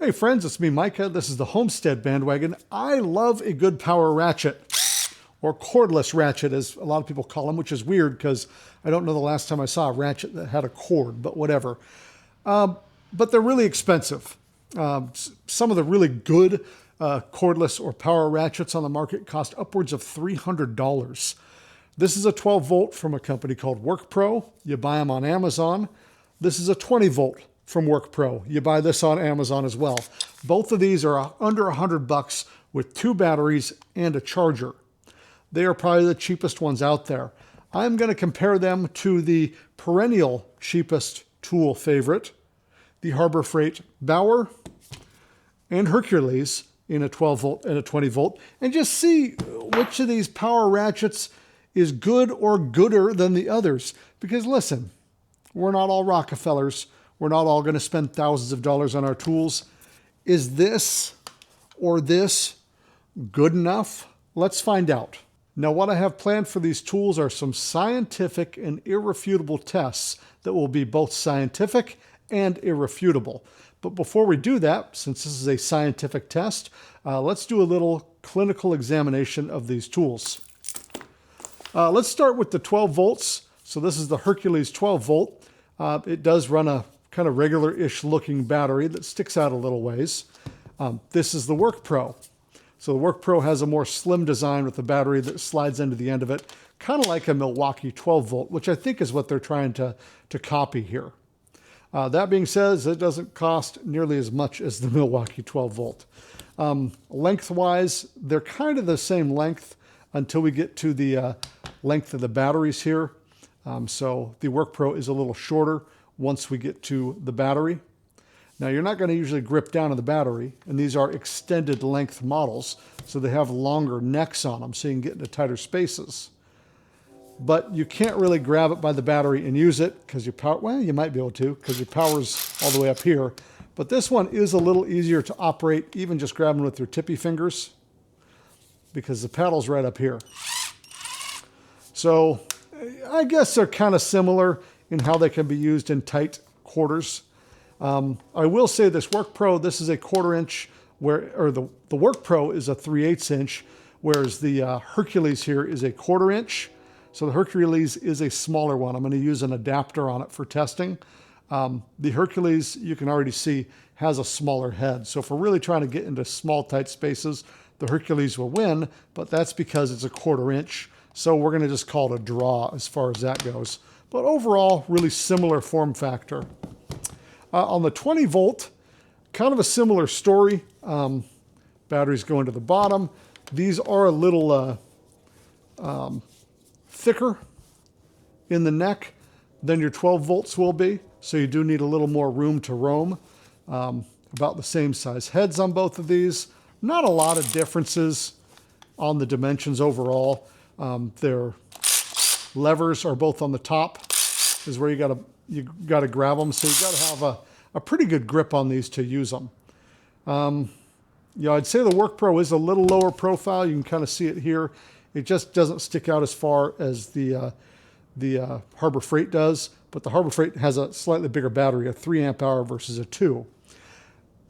Hey friends, it's me, Micah. This is the Homestead Bandwagon. I love a good power ratchet, or cordless ratchet as a lot of people call them, which is weird because I don't know the last time I saw a ratchet that had a cord, but whatever. But they're really expensive. Some of the really good cordless or power ratchets on the market cost upwards of $300. This is a 12 volt from a company called Workpro. You buy them on Amazon. This is a 20 volt from Workpro. You buy this on Amazon as well. Both of these are under $100 with 2 batteries and a charger. They are probably the cheapest ones out there. I'm going to compare them to the perennial cheapest tool favorite, the Harbor Freight Bauer and Hercules in a 12 volt and a 20 volt, and just see which of these power ratchets is good or gooder than the others. Because listen, we're not all Rockefellers. We're not all going to spend thousands of dollars on our tools. Is this or this good enough? Let's find out. Now, what I have planned for these tools are some scientific and irrefutable tests that will be both scientific and irrefutable. But before we do that, since this is a scientific test, let's do a little clinical examination of these tools. Let's start with the 12 volts. So this is the Hercules 12 volt. It does run a kind of regular-ish looking battery that sticks out a little ways. This is the Workpro. So the Workpro has a more slim design with a battery that slides into the end of it, kind of like a Milwaukee 12 volt, which I think is what they're trying to copy here. That being said, it doesn't cost nearly as much as the Milwaukee 12 volt. Lengthwise, they're kind of the same length until we get to the length of the batteries here. So the Workpro is a little shorter once we get to the battery. Now, you're not going to usually grip down on the battery, and these are extended length models, so they have longer necks on them, so you can get into tighter spaces. But you can't really grab it by the battery and use it because your power, well, you might be able to because your power's all the way up here. But this one is a little easier to operate, even just grabbing with your tippy fingers, because the paddle's right up here. So I guess they're kind of similar in how they can be used in tight quarters. I will say this Workpro, this is a 1/4 inch, or the Workpro is a 3/8 inch, whereas the Hercules here is a 1/4 inch. So the Hercules is a smaller one. I'm going to use an adapter on it for testing. The Hercules, you can already see, has a smaller head. So if we're really trying to get into small, tight spaces, the Hercules will win, but that's because it's a 1/4 inch. So we're going to just call it a draw as far as that goes. But overall, really similar form factor. On the 20 volt, kind of a similar story. Batteries go into the bottom. These are a little thicker in the neck than your 12 volts will be. So you do need a little more room to roam. About the same size heads on both of these. Not a lot of differences on the dimensions overall. Their levers are both on the top, is where you gotta grab them. So you gotta have a pretty good grip on these to use them. I'd say the Workpro is a little lower profile. You can kind of see it here. It just doesn't stick out as far as the Harbor Freight does, but the Harbor Freight has a slightly bigger battery, a 3 amp hour versus a 2.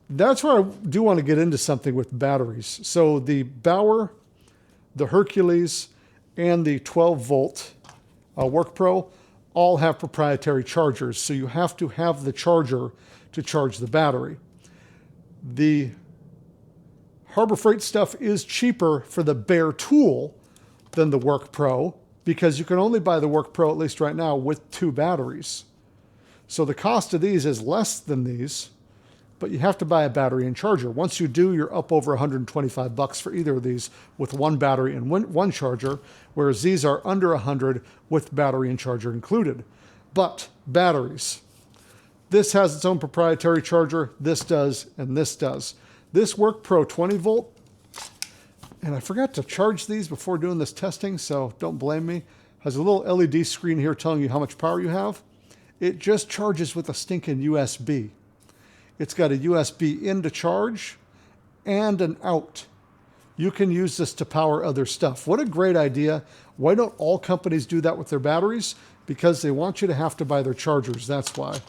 That's where I do want to get into something with batteries. So the Bauer, the Hercules, and the 12 volt Workpro all have proprietary chargers. So you have to have the charger to charge the battery. The Harbor Freight stuff is cheaper for the bare tool than the Workpro because you can only buy the Workpro, at least right now, with 2 batteries. So the cost of these is less than these, but you have to buy a battery and charger. Once you do, you're up over $125 for either of these with 1 battery and one charger, whereas these are under $100 with battery and charger included. But batteries. This has its own proprietary charger. This does, and this does. This Workpro 20 volt, and I forgot to charge these before doing this testing, so don't blame me, has a little LED screen here telling you how much power you have. It just charges with a stinking USB. It's got a USB in to charge and an out. You can use this to power other stuff. What a great idea. Why don't all companies do that with their batteries? Because they want you to have to buy their chargers, that's why.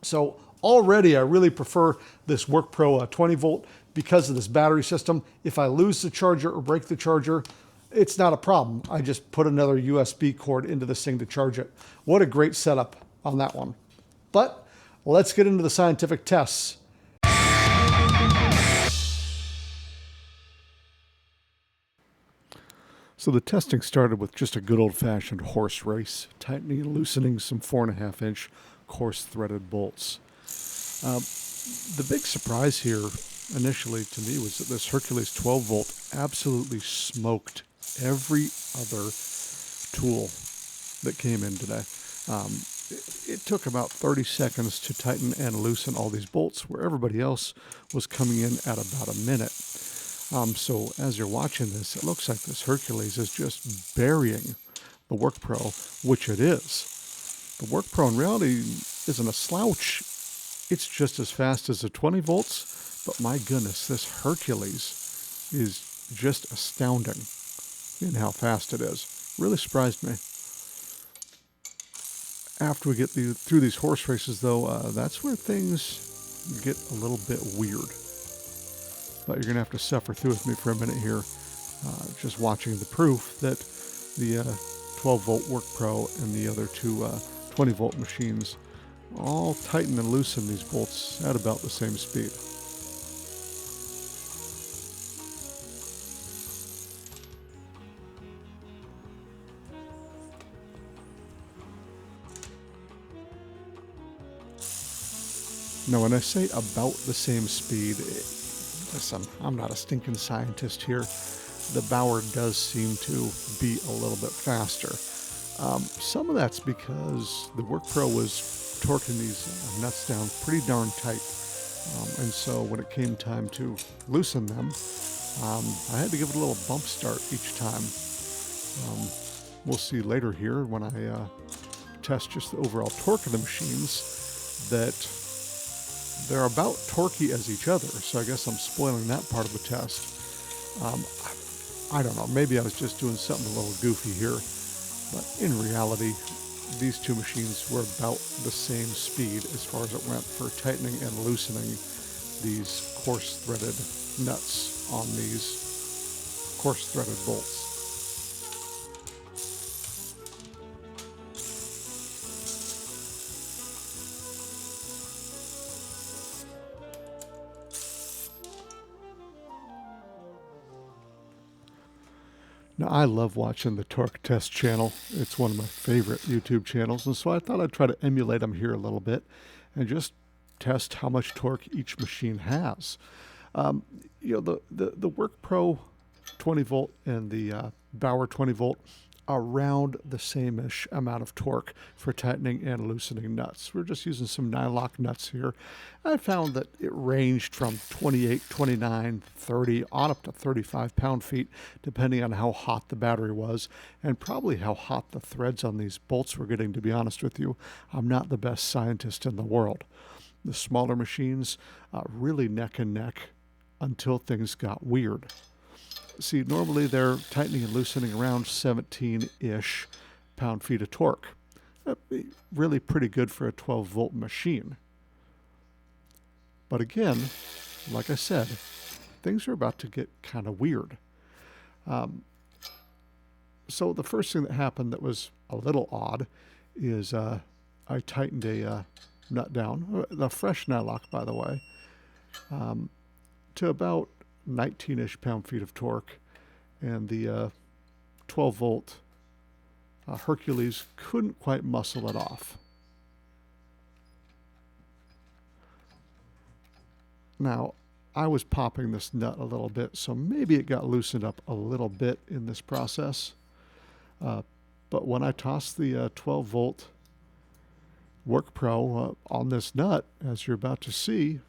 So Already, I really prefer this Workpro 20 volt because of this battery system. If I lose the charger or break the charger, it's not a problem. I just put another USB cord into this thing to charge it. What a great setup on that one. But let's get into the scientific tests. So the testing started with just a good old-fashioned horse race, tightening and loosening some 4.5-inch coarse threaded bolts. The big surprise here initially to me was that this Hercules 12 volt absolutely smoked every other tool that came in today. It took about 30 seconds to tighten and loosen all these bolts, where everybody else was coming in at about a minute. So as you're watching this, it looks like this Hercules is just burying the Workpro, which it is. The Workpro in reality isn't a slouch. It's just as fast as the 20 volts, but my goodness, this Hercules is just astounding in how fast it is. Really surprised me. After we get through these horse races, though, that's where things get a little bit weird. But you're going to have to suffer through with me for a minute here, just watching the proof that the 12-volt Workpro and the other two 20-volt machines all tighten and loosen these bolts at about the same speed. Now, when I say about the same speed, listen, I'm not a stinking scientist here. The Bauer does seem to be a little bit faster. Some of that's because the Workpro was torquing these nuts down pretty darn tight. And so when it came time to loosen them, I had to give it a little bump start each time. We'll see later here when I test just the overall torque of the machines that they're about torquey as each other, so I guess I'm spoiling that part of the test. I don't know, maybe I was just doing something a little goofy here, but in reality, these two machines were about the same speed as far as it went for tightening and loosening these coarse threaded nuts on these coarse threaded bolts. Now, I love watching the Torque Test channel. It's one of my favorite YouTube channels, and so I thought I'd try to emulate them here a little bit and just test how much torque each machine has. The Workpro 20 volt and the Bauer 20 volt around the same-ish amount of torque for tightening and loosening nuts. We're just using some nylock nuts here. I found that it ranged from 28, 29, 30, on up to 35 pound-feet, depending on how hot the battery was, and probably how hot the threads on these bolts were getting, to be honest with you. I'm not the best scientist in the world. The smaller machines, really neck and neck until things got weird. See, normally they're tightening and loosening around 17-ish pound-feet of torque. That'd be really pretty good for a 12-volt machine. But again, like I said, things are about to get kind of weird. So the first thing that happened that was a little odd is I tightened a nut down, a fresh nylock, by the way, to about 19-ish pound-feet of torque, and the 12-volt Hercules couldn't quite muscle it off. Now, I was popping this nut a little bit, so maybe it got loosened up a little bit in this process. But when I tossed the 12-volt Workpro on this nut, as you're about to see,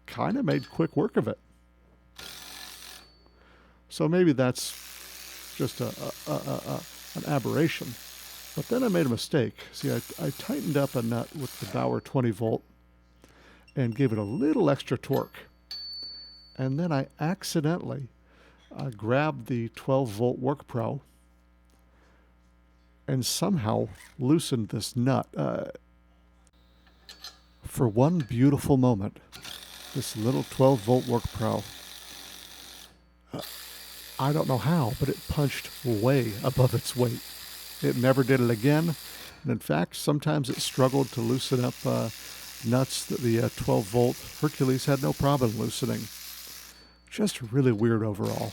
kind of made quick work of it. So maybe that's just an aberration. But then I made a mistake. See, I tightened up a nut with the Bauer 20 volt and gave it a little extra torque. And then I accidentally grabbed the 12 volt Workpro and somehow loosened this nut. for one beautiful moment, this little 12-volt Workpro, I don't know how, but it punched way above its weight. It never did it again. And in fact, sometimes it struggled to loosen up nuts that the 12-volt Hercules had no problem loosening. Just really weird overall.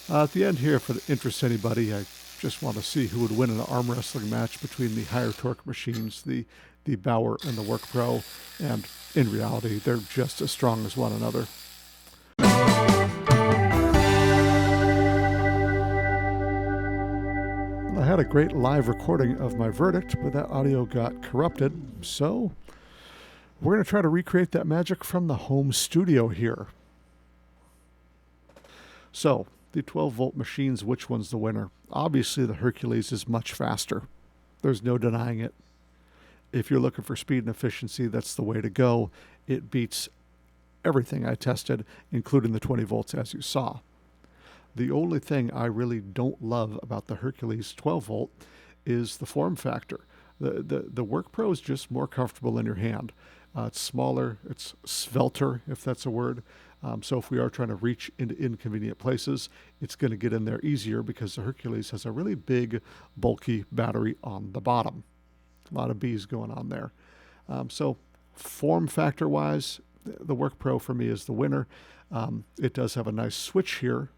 At the end here, if it interests anybody, I just want to see who would win an arm wrestling match between the higher torque machines, the Bauer and the Workpro, and in reality, they're just as strong as one another. I had a great live recording of my verdict, but that audio got corrupted, so we're going to try to recreate that magic from the home studio here. So, the 12-volt machines, which one's the winner? Obviously, the Hercules is much faster. There's no denying it. If you're looking for speed and efficiency, that's the way to go. It beats everything I tested, including the 20 volts, as you saw. The only thing I really don't love about the Hercules 12-volt is the form factor. The Workpro is just more comfortable in your hand. It's smaller, it's svelter, if that's a word. So if we are trying to reach into inconvenient places, it's going to get in there easier because the Hercules has a really big, bulky battery on the bottom. A lot of B's going on there. So form factor-wise, the Workpro for me is the winner. It does have a nice switch here.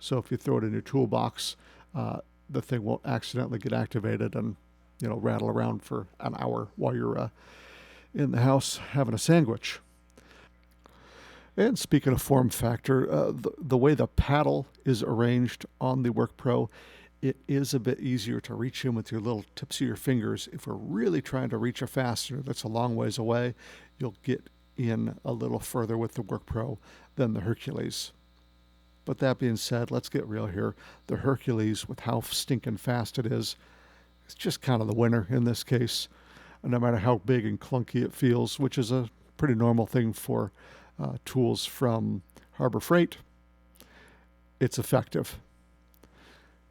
So if you throw it in your toolbox, the thing won't accidentally get activated and, rattle around for an hour while you're in the house having a sandwich. And speaking of form factor, the way the paddle is arranged on the Workpro, it is a bit easier to reach in with your little tips of your fingers. If we're really trying to reach a fastener that's a long ways away, you'll get in a little further with the Workpro than the Hercules. But that being said, let's get real here. The Hercules, with how stinking fast it is, it's just kind of the winner in this case. And no matter how big and clunky it feels, which is a pretty normal thing for tools from Harbor Freight, it's effective.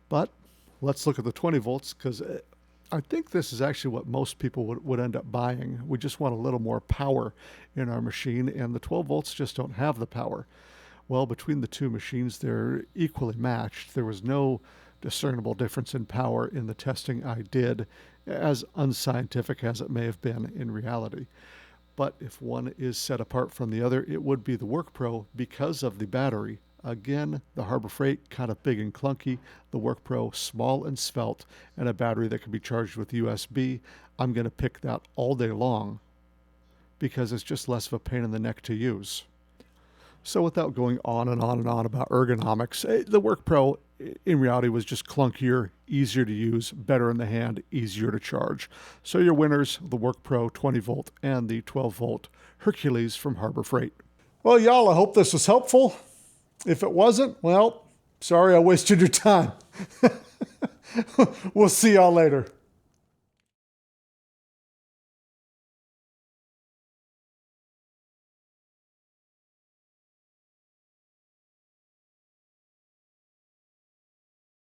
But let's look at the 20 volts, because I think this is actually what most people would end up buying. We just want a little more power in our machine, and the 12 volts just don't have the power. Well, between the two machines, they're equally matched. There was no discernible difference in power in the testing I did, as unscientific as it may have been in reality. But if one is set apart from the other, it would be the Workpro because of the battery. Again, the Harbor Freight, kind of big and clunky. The Workpro, small and svelte, and a battery that can be charged with USB. I'm going to pick that all day long because it's just less of a pain in the neck to use. So without going on and on and on about ergonomics, the Workpro in reality was just clunkier, easier to use, better in the hand, easier to charge. So your winners, the Workpro 20 volt and the 12 volt Hercules from Harbor Freight. Well, y'all, I hope this was helpful. If it wasn't, well, sorry I wasted your time. We'll see y'all later.